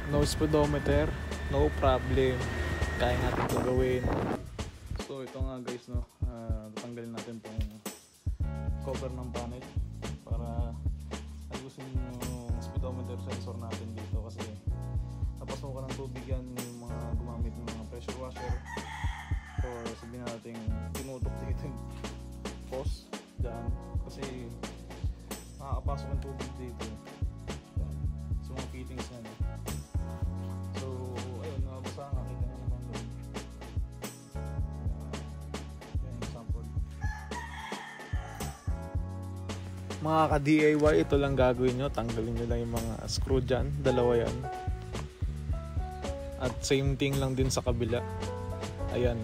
no speedometer, no problem, kaya natin ito gawin. So ito nga guys, no, tatanggalin natin tong cover ng panel para ayusin yung speedometer sensor natin dito, kasi napasukan ng tubig yan yung mga gumamit ng mga pressure washer, or sabihin natin tinutok dito yung hose dyan, kasi makakapasok ng tubig dito sa mga fittings na. So ayun, nabasa nga, kita nyo naman doon. Yan yung sample. Mga ka-DIY, ito lang gagawin nyo, tanggalin nyo lang yung mga screw dyan, dalawa yan, at same thing lang din sa kabila. Ayan.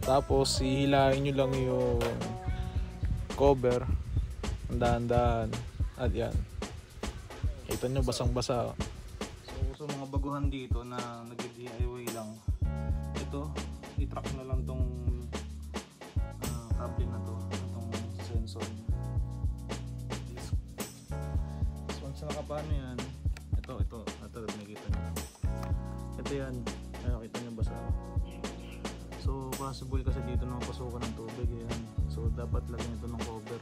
Tapos hihilahin nyo lang yung cover, dahan-dahan, at yan, kita nyo basang-basa. So mga baguhan dito na nag-DIY lang, ito i-track na lang tong cable na to, itong sensor. So once nakapano yan, ito nakikita nyo, ito yan, nakikita nyo basa. So possible kasi dito na pasukan ng tubig yan. So dapat lagyan ito ng cover.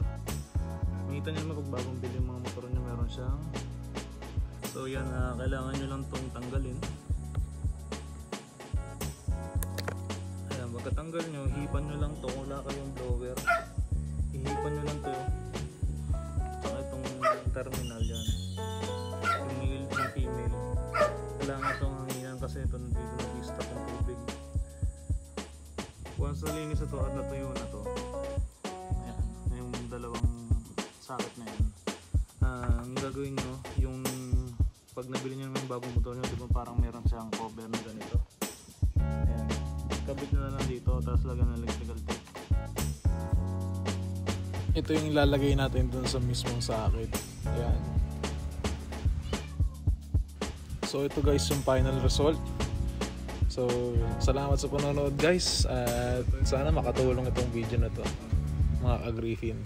Makita nyo naman kung bagong bili yung mga motor nyo, meron siyang. So yan, kailangan nyo lang itong tanggalin. Ayan, pagkatanggal nyo, hipan nyo lang ito. Kung wala kayong blower, ihipan nyo lang ito. Saka itong terminal yan, yung male and female. Kailangan itong hanginan kasi ito dito nag-stop ng tubig. Once nalinis ito at natuyo na to, ayan, yung dalawang sakit na yan, ang gagawin nyo, yung pag nabili nyo yung bagong motor nyo, diba parang meron siyang cover na ganito, ayan, kabit na lang dito, tapos lagyan ng electrical tape. Ito yung ilalagay natin dun sa mismong sakit. Ayan. So ito guys yung final result. So, salamat sa panonood guys, at sana makatulong itong video na to, mga ka-Griffin.